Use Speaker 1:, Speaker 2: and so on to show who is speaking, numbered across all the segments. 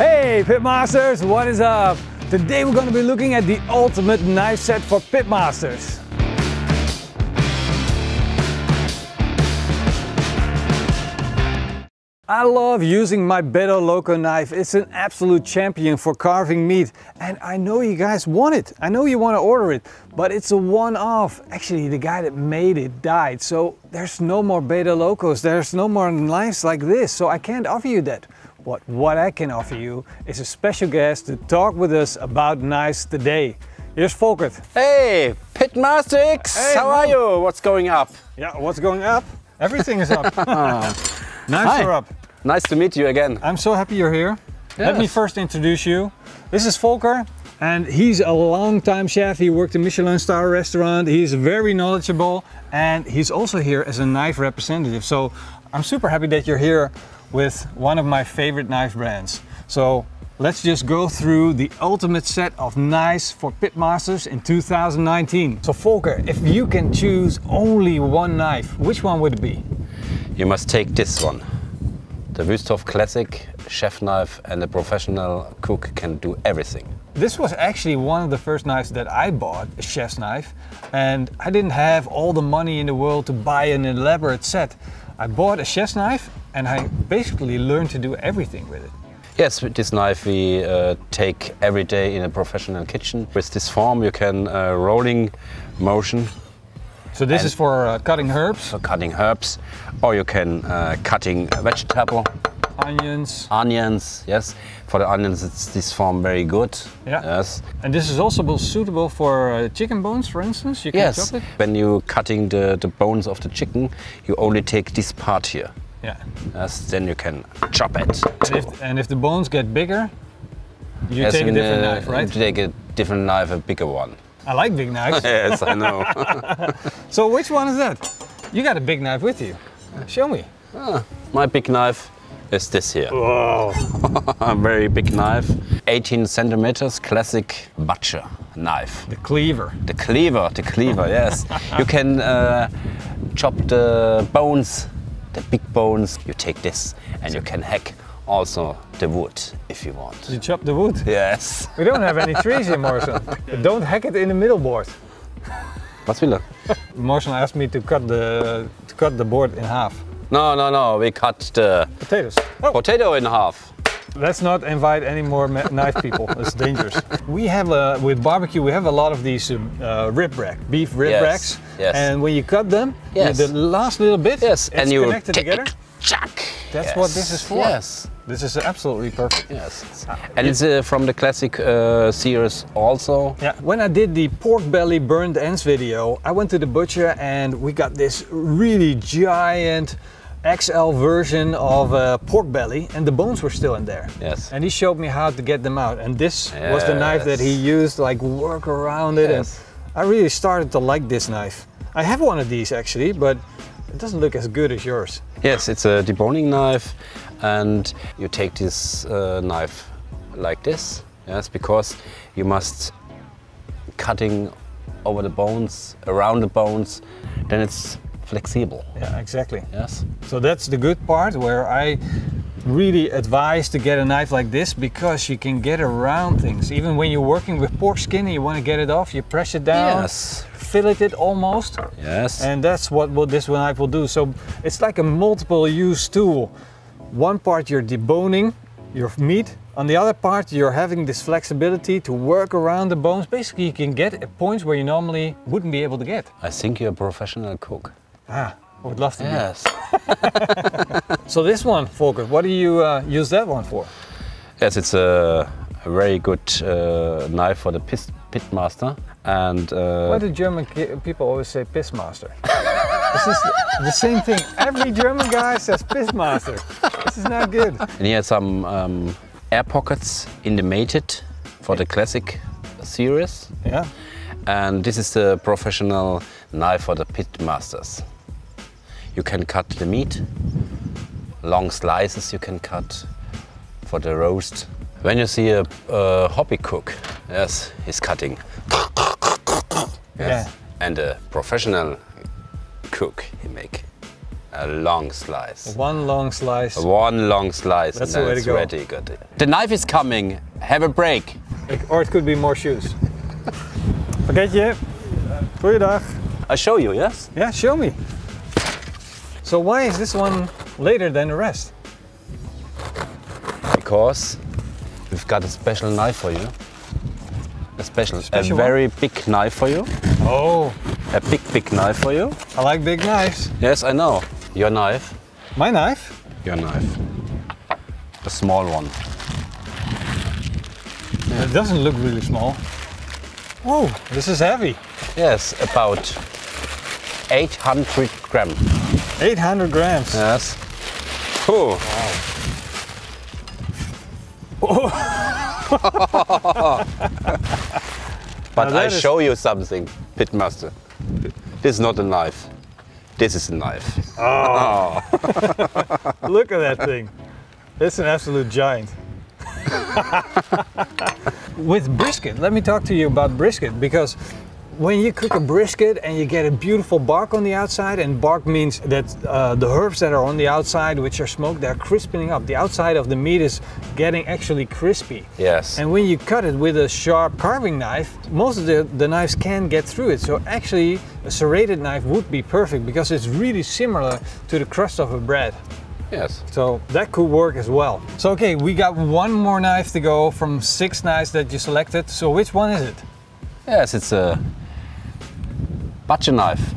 Speaker 1: Hey Pitmasters, what is up? Today we're going to be looking at the ultimate knife set for Pitmasters. I love using my Better Loco knife. It's an absolute champion for carving meat. And I know you guys want it. I know you want to order it, but it's a one-off. Actually, the guy that made it died. So there's no more Better Locos. There's no more knives like this. So I can't offer you that. But what I can offer you is a special guest to talk with us about knives today. Here's Volkert.
Speaker 2: Hey, Pitmasters!
Speaker 1: Hey,
Speaker 2: how are you? What's going up?
Speaker 1: Yeah, what's going up? Everything is up. Knives are up.
Speaker 2: Nice to meet you again.
Speaker 1: I'm so happy you're here. Yes. Let me first introduce you. This is Volker, and he's a long-time chef. He worked in Michelin star restaurant. He's very knowledgeable, and he's also here as a knife representative. So I'm super happy that you're here with one of my favorite knife brands. So let's just go through the ultimate set of knives for Pitmasters in 2019. So Volker, if you can choose only one knife, which one would it be?
Speaker 2: You must take this one. The Besuch classic chef knife, and a professional cook can do everything.
Speaker 1: This was actually one of the first knives that I bought, a chef's knife, and I didn't have all the money in the world to buy an elaborate set. I bought a chef's knife and I basically learned to do everything with it.
Speaker 2: Yes, with this knife we take every day in a professional kitchen. With this form you can rolling motion.
Speaker 1: So this is for cutting herbs?
Speaker 2: For cutting herbs, or you can cutting vegetable.
Speaker 1: Onions.
Speaker 2: Onions, yes. For the onions it's this form very good.
Speaker 1: Yeah.
Speaker 2: Yes.
Speaker 1: And this is also suitable for chicken bones, for instance? You can chop it?
Speaker 2: When you cutting the bones of the chicken, you only take this part here.
Speaker 1: Yeah.
Speaker 2: Yes, then you can chop it.
Speaker 1: And if the bones get bigger, you take a different knife, right?
Speaker 2: You take a different knife, a bigger one.
Speaker 1: I like big knives.
Speaker 2: Yes, I know.
Speaker 1: So which one is that? You got a big knife with you. Show me.
Speaker 2: My big knife is this here.
Speaker 1: Whoa.
Speaker 2: A very big knife. 18 centimeters, classic butcher knife.
Speaker 1: The cleaver.
Speaker 2: The cleaver, yes. You can chop the bones, the big bones. You take this and you can hack also the wood if you want.
Speaker 1: You chop the wood?
Speaker 2: Yes.
Speaker 1: We don't have any trees here, Marcel. Don't hack it in the middle board.
Speaker 2: Wat wil je?
Speaker 1: Marcel asked me to cut the board in half.
Speaker 2: No, we cut the
Speaker 1: potatoes.
Speaker 2: Potato in half.
Speaker 1: Let's not invite any more knife people. It's dangerous. We have with barbecue, we have a lot of these beef rib racks.
Speaker 2: Yes.
Speaker 1: And when you cut them, the last little bit,
Speaker 2: it's
Speaker 1: and you connected together.
Speaker 2: Chuck.
Speaker 1: That's what this is for.
Speaker 2: Yes.
Speaker 1: This is absolutely perfect.
Speaker 2: Yes. And it's from the classic series also.
Speaker 1: Yeah. When I did the pork belly burned ends video, I went to the butcher and we got this really giant XL version of pork belly, and the bones were still in there.
Speaker 2: Yes.
Speaker 1: And he showed me how to get them out. And this was the knife that he used, like work around it.
Speaker 2: Yes.
Speaker 1: And I really started to like this knife. I have one of these actually, but it doesn't look as good as yours.
Speaker 2: Yes, it's a deboning knife, and you take this knife like this. Yes, because you must cutting over the bones, around the bones, then it's flexible.
Speaker 1: Yeah, exactly.
Speaker 2: Yes.
Speaker 1: So that's the good part where I really advise to get a knife like this, because you can get around things. Even when you're working with pork skin and you want to get it off, you press it down.
Speaker 2: Yes.
Speaker 1: Fillet it almost.
Speaker 2: Yes.
Speaker 1: And that's what this knife will do. So it's like a multiple use tool. One part you're deboning your meat, on the other part you're having this flexibility to work around the bones. Basically you can get at points where you normally wouldn't be able to get.
Speaker 2: I think you're a professional cook.
Speaker 1: I would love to be.
Speaker 2: Yes.
Speaker 1: So this one, Volker, what do you use that one for?
Speaker 2: Yes, it's a very good knife for the pitmaster. And
Speaker 1: why do German people always say pissmaster? This is the same thing. Every German guy says pissmaster. This is not good.
Speaker 2: And he has some air pockets intimated for the classic series.
Speaker 1: Yeah.
Speaker 2: And this is the professional knife for the pitmasters. You can cut the meat, long slices you can cut for the roast. When you see a hobby cook, yes, he's cutting. Yes.
Speaker 1: Yeah.
Speaker 2: And a professional cook, he make A long slice.
Speaker 1: One long slice.
Speaker 2: One long slice.
Speaker 1: That's
Speaker 2: and
Speaker 1: the way
Speaker 2: then
Speaker 1: to go.
Speaker 2: it's ready. Good. The knife is coming. Have a break.
Speaker 1: Or it could be more shoes. Pakketje. Goeiedag.
Speaker 2: I show you, yes?
Speaker 1: Yeah, show me. So why is this one later than the rest?
Speaker 2: Because we've got a special knife for you. A
Speaker 1: Special
Speaker 2: very big knife for you.
Speaker 1: Oh,
Speaker 2: A big knife for you.
Speaker 1: I like big knives.
Speaker 2: Yes, I know. Your knife.
Speaker 1: My knife?
Speaker 2: Your knife. A small one.
Speaker 1: It doesn't look really small. Oh, this is heavy.
Speaker 2: Yes, about 800 grams.
Speaker 1: 800 grams.
Speaker 2: Yes. Cool. But I show you something, Pitmaster. This is not a knife. This is a knife.
Speaker 1: Oh. Look at that thing. It's an absolute giant. With brisket, let me talk to you about brisket, because when you cook a brisket and you get a beautiful bark on the outside, and bark means that the herbs that are on the outside, which are smoked, they're crispening up. The outside of the meat is getting actually crispy.
Speaker 2: Yes.
Speaker 1: And when you cut it with a sharp carving knife, most of the knives can get through it. So actually a serrated knife would be perfect because it's really similar to the crust of a bread.
Speaker 2: Yes.
Speaker 1: So that could work as well. So okay, we got one more knife to go from 6 knives that you selected. So which one is it?
Speaker 2: Yes, it's a butcher knife.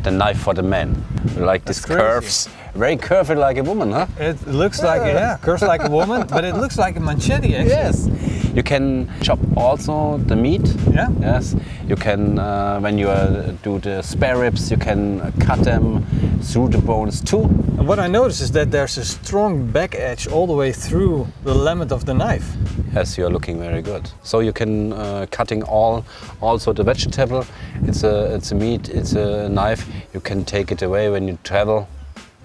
Speaker 2: The knife for the man. Like these curves. Very curvy like a woman, huh?
Speaker 1: It looks like, yeah, curves like a woman, but it looks like a machete actually.
Speaker 2: Yes. You can chop also the meat.
Speaker 1: Yeah.
Speaker 2: Yes. You can, when you do the spare ribs, you can cut them through the bones too.
Speaker 1: And what I noticed is that there's a strong back edge all the way through the lamet of the knife.
Speaker 2: Yes, you're looking very good. So you can cutting also the vegetable. It's a meat. It's a knife. You can take it away when you travel.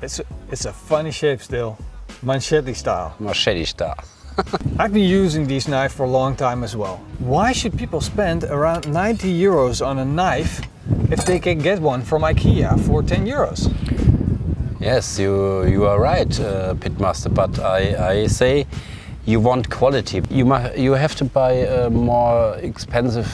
Speaker 1: It's a funny shape still, machete style.
Speaker 2: Machete style.
Speaker 1: I've been using these knives for a long time as well. Why should people spend around 90 euros on a knife if they can get one from IKEA for 10 euros?
Speaker 2: Yes, you are right, Pitmaster, but I say you want quality. You have to buy more expensive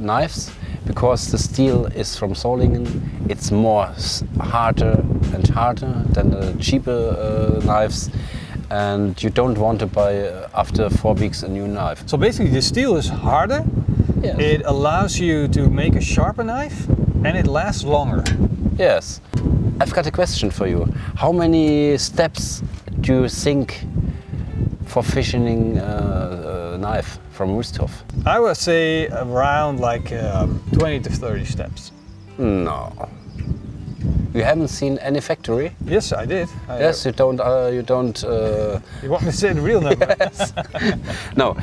Speaker 2: knives because the steel is from Solingen. It's more harder and harder than the cheaper knives. And you don't want to buy after 4 weeks a new knife.
Speaker 1: So basically the steel is harder, yes. It allows you to make a sharper knife and it lasts longer.
Speaker 2: Yes. I've got a question for you. How many steps do you think for fashioning a knife from Rüsthof?
Speaker 1: I would say around like 20 to 30 steps.
Speaker 2: No. You haven't seen any factory?
Speaker 1: Yes, I did.
Speaker 2: Yes, you don't. You don't.
Speaker 1: You want me to say the real number?
Speaker 2: No.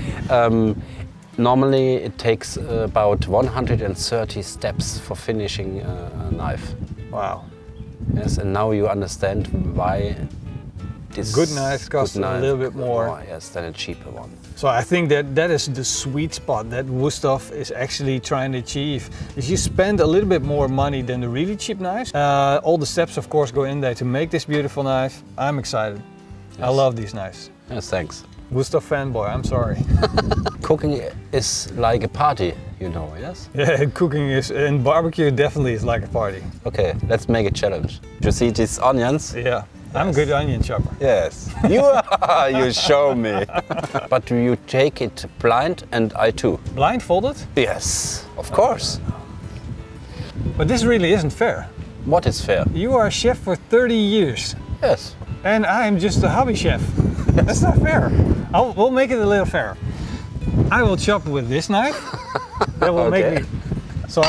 Speaker 2: Normally, it takes about 130 steps for finishing a knife.
Speaker 1: Wow.
Speaker 2: Yes, and now you understand why this
Speaker 1: good knife costs a little bit more.
Speaker 2: Yes, than a cheaper one.
Speaker 1: So I think that is the sweet spot that Rüsthof is actually trying to achieve. If you spend a little bit more money than the really cheap knives, all the steps of course go in there to make this beautiful knife. I'm excited. Yes. I love these knives.
Speaker 2: Yes, thanks.
Speaker 1: Rüsthof fanboy, I'm sorry.
Speaker 2: Cooking is like a party, you know, yes?
Speaker 1: Yeah, cooking is, and barbecue definitely is like a party.
Speaker 2: Okay, let's make a challenge. You see these onions?
Speaker 1: Yeah. I'm a good onion chopper.
Speaker 2: Yes, you are, you show me. But you take it blind and I too.
Speaker 1: Blindfolded?
Speaker 2: Yes, of course.
Speaker 1: But this really isn't fair.
Speaker 2: What is fair?
Speaker 1: You are a chef for 30 years.
Speaker 2: Yes.
Speaker 1: And I'm just a hobby chef. That's not fair. We'll make it a little fair. I will chop with this knife. That will make me... So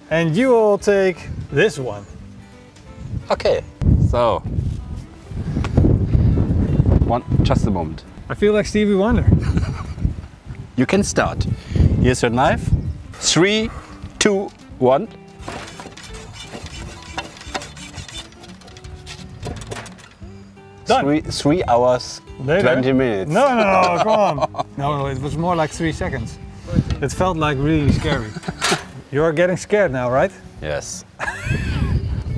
Speaker 1: and you will take this one.
Speaker 2: Okay, so... just a moment.
Speaker 1: I feel like Stevie Wonder.
Speaker 2: You can start. Here's your knife. 3, 2, 1.
Speaker 1: Done.
Speaker 2: 3 hours,
Speaker 1: Later.
Speaker 2: 20 minutes.
Speaker 1: No, come on. No, it was more like 3 seconds. It felt like really scary. You're getting scared now, right?
Speaker 2: Yes.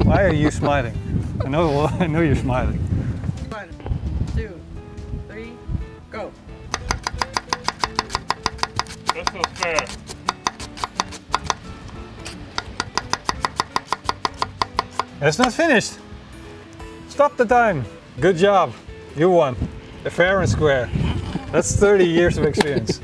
Speaker 1: Why are you smiling? I know you're smiling.
Speaker 3: 1, 2, 3, go.
Speaker 4: That's not fair.
Speaker 1: It's not finished. Stop the time. Good job. You won. Fair and square. That's 30 years of experience.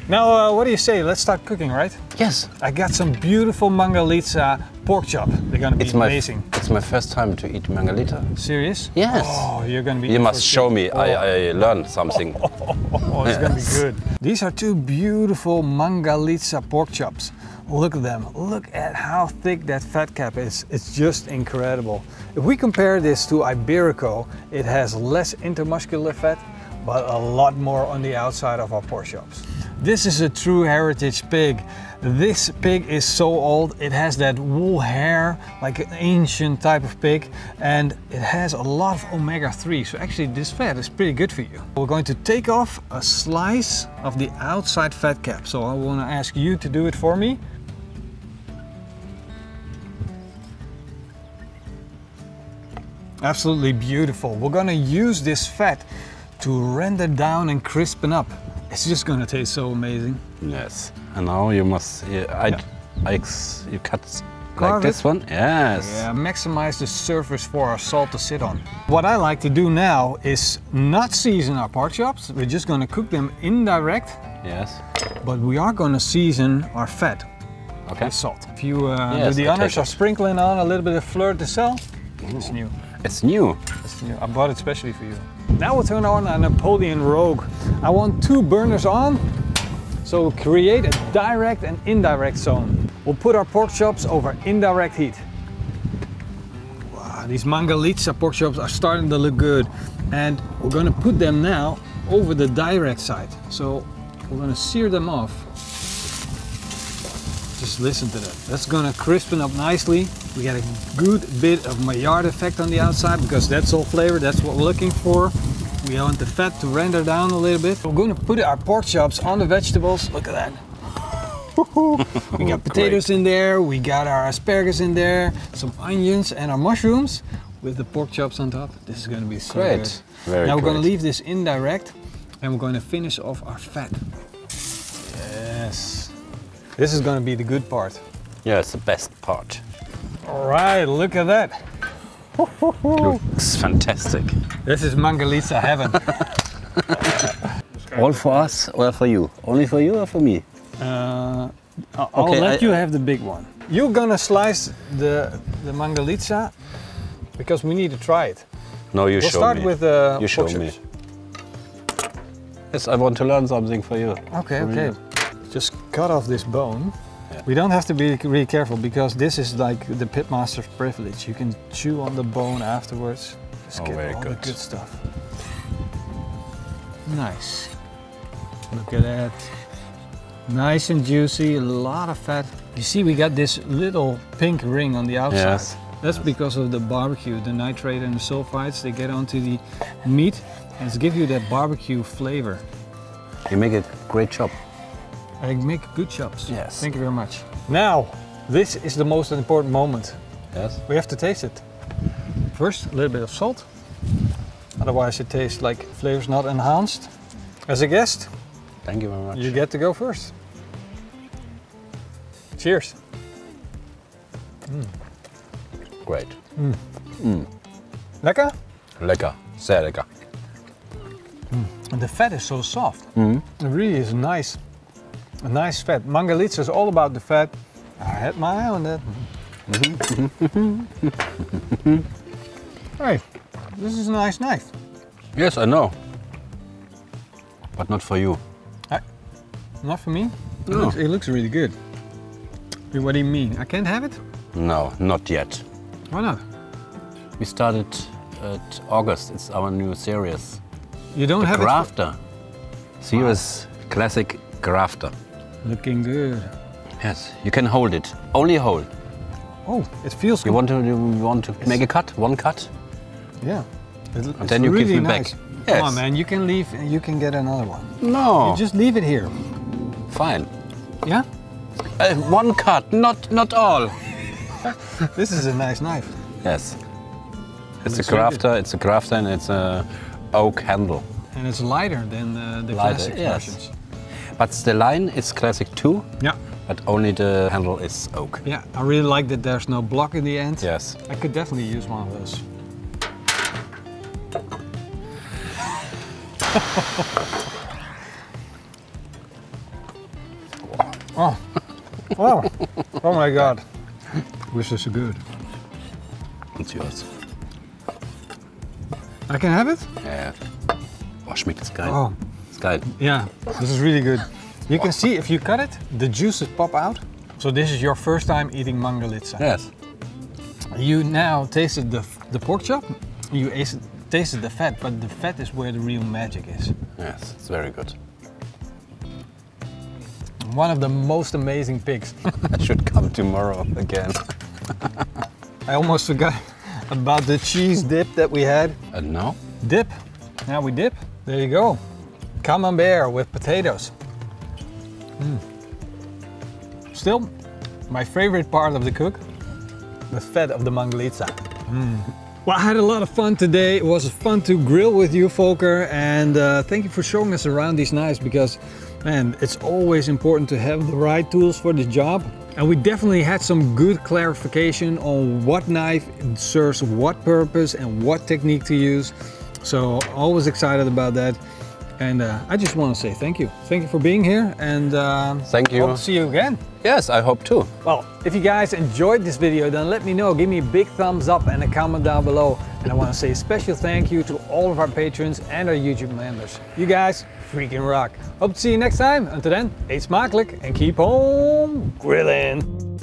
Speaker 1: Now, what do you say? Let's start cooking, right?
Speaker 2: Yes.
Speaker 1: I got some beautiful mangalitsa pork chop. They're gonna be amazing.
Speaker 2: It's my first time to eat mangalita.
Speaker 1: Serious?
Speaker 2: Yes.
Speaker 1: Oh, you're gonna be.
Speaker 2: You must show me. I learned something.
Speaker 1: Oh, it's gonna be good. These are two beautiful mangalitsa pork chops. Look at them. Look at how thick that fat cap is. It's just incredible. If we compare this to Iberico, it has less intermuscular fat, but a lot more on the outside of our pork chops. This is a true heritage pig. This pig is so old, it has that wool hair, like an ancient type of pig, and it has a lot of omega-3, so actually this fat is pretty good for you. We're going to take off a slice of the outside fat cap, so I want to ask you to do it for me. Absolutely beautiful. We're going to use this fat to render down and crispen up. It's just going to taste so amazing.
Speaker 2: Yes. And now you must. You cut like this one. Yes.
Speaker 1: Yeah. Maximize the surface for our salt to sit on. What I like to do now is not season our pork chops. We're just going to cook them indirect.
Speaker 2: Yes.
Speaker 1: But we are going to season our fat.
Speaker 2: Okay.
Speaker 1: With salt. If you do the honors of sprinkling on a little bit of fleur de sel, it's new.
Speaker 2: It's new.
Speaker 1: It's new. I bought it especially for you. Now we'll turn on a Napoleon Rogue. I want 2 burners on, so we'll create a direct and indirect zone. We'll put our pork chops over indirect heat. Wow, these mangalitsa pork chops are starting to look good. And we're going to put them now over the direct side. So we're going to sear them off. Just listen to that. That's going to crispen up nicely. We got a good bit of Maillard effect on the outside because that's all flavor, that's what we're looking for. We want the fat to render down a little bit. We're going to put our pork chops on the vegetables. Look at that. We got potatoes in there, we got our asparagus in there, some onions and our mushrooms with the pork chops on top. This is going to be so good.
Speaker 2: Very
Speaker 1: now we're
Speaker 2: great.
Speaker 1: going to leave this indirect and we're going to finish off our fat. Yes. This is going to be the good part.
Speaker 2: Yeah, it's the best part.
Speaker 1: All right, look at that.
Speaker 2: Looks fantastic.
Speaker 1: This is mangalitsa heaven.
Speaker 2: All for us or for you? Only for you or for me?
Speaker 1: I'll let you have the big one. You're gonna slice the mangalitsa because we need to try it.
Speaker 2: No, you show me.
Speaker 1: We'll start with the
Speaker 2: You show me. Yes, I want to learn something for you.
Speaker 1: Okay, okay. Just cut off this bone. Yeah. We don't have to be really careful because this is like the pitmaster's privilege. You can chew on the bone afterwards. Just get all the good stuff. Nice. Look at that. Nice and juicy, a lot of fat. You see we got this little pink ring on the outside.
Speaker 2: Yes.
Speaker 1: That's because of the barbecue, the nitrate and the sulfites, they get onto the meat and to give you that barbecue flavor.
Speaker 2: You make a great job.
Speaker 1: I make good chops.
Speaker 2: Yes.
Speaker 1: Thank you very much. Now, this is the most important moment.
Speaker 2: Yes.
Speaker 1: We have to taste it. First, a little bit of salt. Otherwise it tastes like flavor's not enhanced. As a guest,
Speaker 2: thank you very much.
Speaker 1: You get to go first. Cheers.
Speaker 2: Great.
Speaker 1: Lekker?
Speaker 2: Lekker. Sehr lekker.
Speaker 1: And the fat is so soft. It really is nice. A nice fat. Mangalitsa is all about the fat. I had my eye on that. Hey, this is a nice knife.
Speaker 2: Yes, I know. But not for you.
Speaker 1: Not for me?
Speaker 2: No.
Speaker 1: It looks really good. What do you mean? I can't have it?
Speaker 2: No, not yet.
Speaker 1: Why not?
Speaker 2: We started at August. It's our new series.
Speaker 1: You don't have
Speaker 2: grafter. Serious classic grafter.
Speaker 1: Looking good.
Speaker 2: Yes, you can hold it. Only hold.
Speaker 1: Oh, it feels good.
Speaker 2: You want to make a cut? One cut?
Speaker 1: Yeah.
Speaker 2: And then you
Speaker 1: really
Speaker 2: give me
Speaker 1: nice.
Speaker 2: back. Yes.
Speaker 1: Come on, man. You can leave. You can get another one.
Speaker 2: No.
Speaker 1: You just leave it here.
Speaker 2: Fine.
Speaker 1: Yeah.
Speaker 2: One cut, not all.
Speaker 1: This is a nice knife.
Speaker 2: Yes. It's a crafter. It's a crafter, and it's a oak handle.
Speaker 1: And it's lighter than the classic versions.
Speaker 2: But the line is classic too.
Speaker 1: Yeah.
Speaker 2: But only the handle is oak.
Speaker 1: Yeah, I really like that there's no block in the end.
Speaker 2: Yes.
Speaker 1: I could definitely use one of those. Oh. Oh. Oh my God. This is good.
Speaker 2: It's yours.
Speaker 1: I can have it?
Speaker 2: Yeah. Oh, schmeckt es geil.
Speaker 1: Oh.
Speaker 2: It's geil.
Speaker 1: Yeah, this is really good. You can see if you cut it, the juices pop out. So this is your first time eating mangalitsa.
Speaker 2: Yes.
Speaker 1: You now tasted the pork chop, you tasted the fat, but the fat is where the real magic is.
Speaker 2: Yes, it's very good.
Speaker 1: One of the most amazing pigs.
Speaker 2: I should come tomorrow again.
Speaker 1: I almost forgot about the cheese dip that we had.
Speaker 2: And now?
Speaker 1: Dip. Now we dip. There you go. Camembert with potatoes. Still, my favorite part of the cook, the fat of the mangalitsa. Well, I had a lot of fun today. It was fun to grill with you, Volker, and thank you for showing us around these knives because, man, it's always important to have the right tools for the job. And we definitely had some good clarification on what knife serves what purpose and what technique to use. So always excited about that. And I just want to say thank you. Thank you for being here, and
Speaker 2: thank you.
Speaker 1: Hope to see you again.
Speaker 2: Yes, I hope too.
Speaker 1: Well, if you guys enjoyed this video, then let me know. Give me a big thumbs up and a comment down below. And I want to say a special thank you to all of our patrons and our YouTube members. You guys freaking rock. Hope to see you next time. Until then, eet smakelijk and keep on grilling.